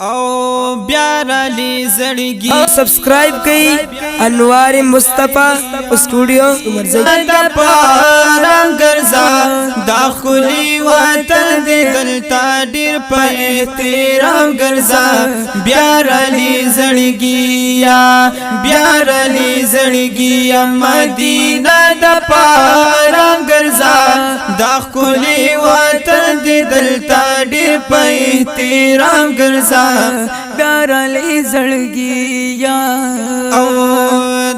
او بیا رالی زړګي سبسکرائب کړئ انوار مصطفی سټوډیو مرزګي د پارم ګرځا داخلي وطن دې دلتا ډیر په احترام ګرځا بیا رالی زړګي یا بیا رالی زړګي مدینه د پارم ګرځا داخلي وطن دې دلتا ډیر په احترام ګرځا بیارلی زړګي یا او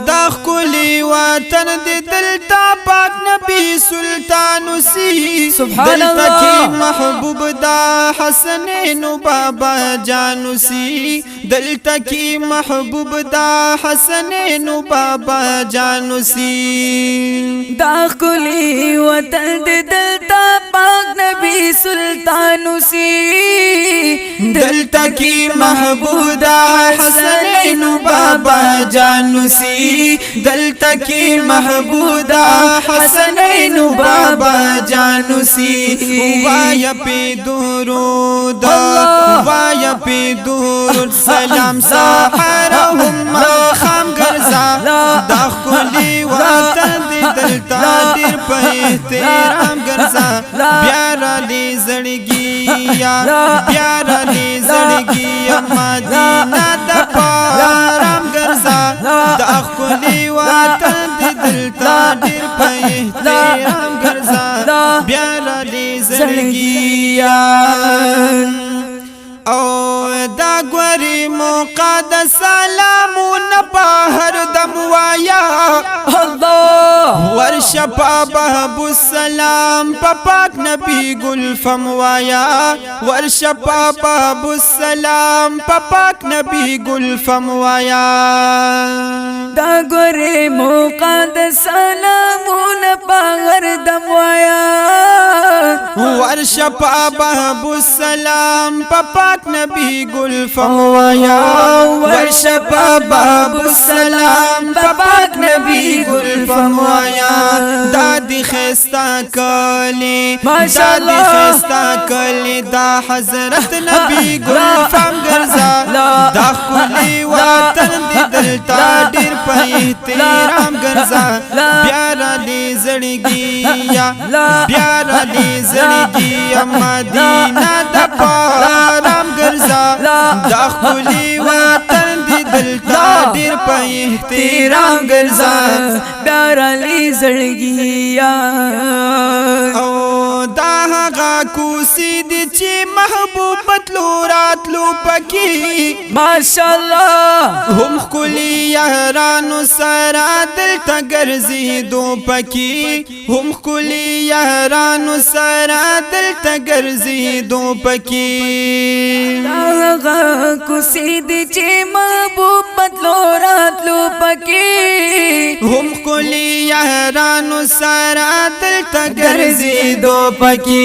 دا خلی وطن دی دلتا پاک نبی سلطان سی سبحان دلتا اللہ کی محبوب دا حسنین بابا جانو سی دلتا کی محبوب دا حسنین بابا جانو سی دا کلی وطن دی دلتا پاک نبی سلطان سی دلتا کی محبوب دا حسنین بابا جانو سی دلتا کی محبوب دا حسنین بابا جانو سی وایا پی درود وایا پی درود سلام سحرهم خام گرزا دا خلی وطن دی دلتا دیر په احترام گرزا بیارا لی زړګي یا بیارا لی زړګي مدینه د پارم ګرځا د خلی وطن دی دلتا ډیر په احترام ګرځا بیارا لی زړګي او دا ګوري مقدس سلامونه په هر دم وایا الله ورشه باب السلام پاک نبی گل فموایا ورشه باب السلام پاک نبی گل فموایا دا ګورې مقدس سلامونه په هر دم وایا ورشه باب السلام پاک نبی گل فموایا ورشه باب السلام پاک نبی گل فموایا دادی خستا کلی دادی خستا کلی دا حضرت نبی گل فم گرزا دا خلی وطن دی دلتا ډیر په احترام گرزا بیارا لی زړګي یا بیارا لی زړګي مدینه د پارم گرزا دا خلی وطن دی دلتا ډیر په احترام گرزا بیارلی زړګي یا او دا هغه کوسی دی چې محبوب تلو راتلو پکې ماشاءالله هم خلی یارانو سره دلته ګرځېدو پکې هم خلی یارانو سره دلته ګرځېدو پکې هغه کوسی دی چې محبوب بدلو راتلو پکې هم خلی یارانو سره دلته ګرځېدو پکې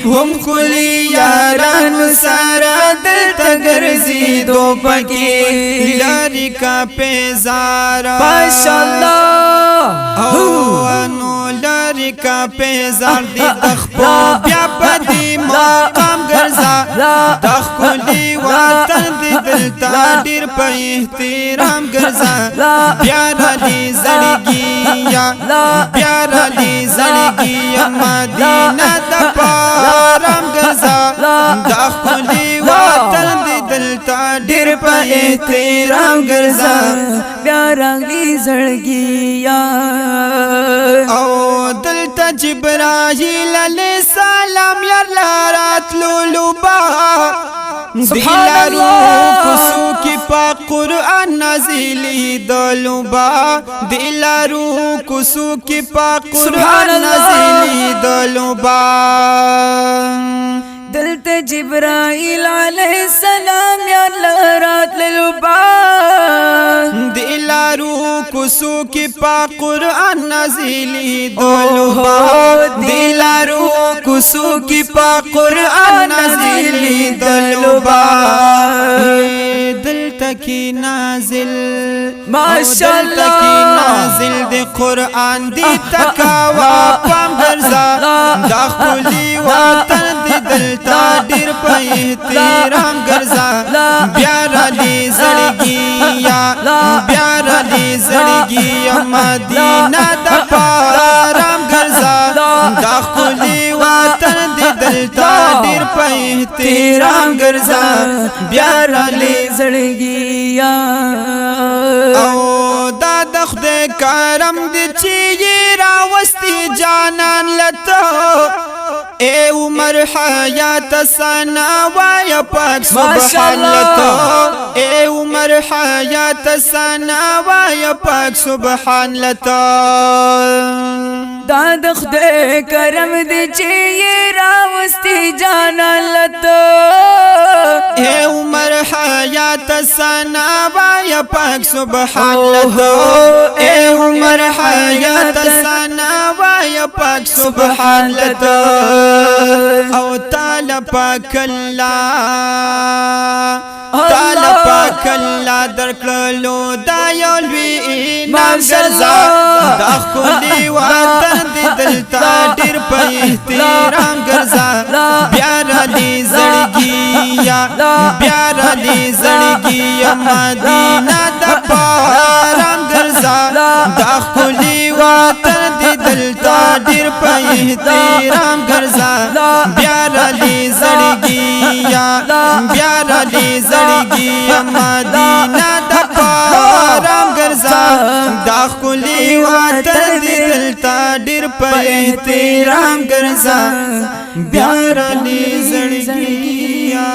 هم خلی یارانو سره دلته ګرځېدو پکې لاري کا پیزار ماشاءالله او انو لاري کا پیزار دی دخپو بیا پدی مقام ګرځا دخلی وطن دی دلتا ډیر په احترام ګرځا بیا لی زړګي یا بیا لی زړګي مدینه د پارم ګرځا دخلی وطن دی دلتا ډیر په احترام ګرځا بیا راغلی زړګي یا او دلتا جبرائیل علیہ السلام یار لارات لولوبا دلارو کسو کی پا قرآن نازلی دلوبا دلارو کسو کی پا قرآن نازلی دلوبا دلت جبرائیل علیہ السلام یا لرات للبا دلارو کسو کی پا قرآن نازلی دلوبا دلارو کسو کی پا قرآن نازلی دلوبا دلتا کی نازل ماشاءاللہ دلتا کی نازل دی قرآن دی تکاوا پام گرزا دا خلی وطن دی دلتا ډیر په احترام ګرځا بیا را دې زړګیا بیا را دې زړګیا مدینه د پارام ګرځا دا خولي وطن دې دلتا ډیر په احترام ګرځا بیا را دې زړګیا او دا د خدای کرم دې چې راوستي جانان لته اے عمر حیات سنا وای پاک سبحان لته اے عمر حیات سنا وای پاک سبحان لته دا د خدای کرم دې چې راوستي جانان لته اے عمر حیات سنا وای پاک سبحان لته اے عمر حیات سنا وای پاک سبحان لته او تعالی پاک الله تعالی پاک الله درکړلو دا یو لوی انعام ګرځا دا خولي وطن دې دلتا ډیر په احترام ګرځا بیا را دې زړګیا بیا را دې زړګیا مدینه د پارام ګرځا دا خولي وطن دې دلتا ډیر په احترام ګرځا بیا را دې زړګیا بیا را دې زړګیا مدینه د پارام ګرځا دا خولي وطن دې دلتا ډیر په احترام ګرځا بیا را دې زړګیا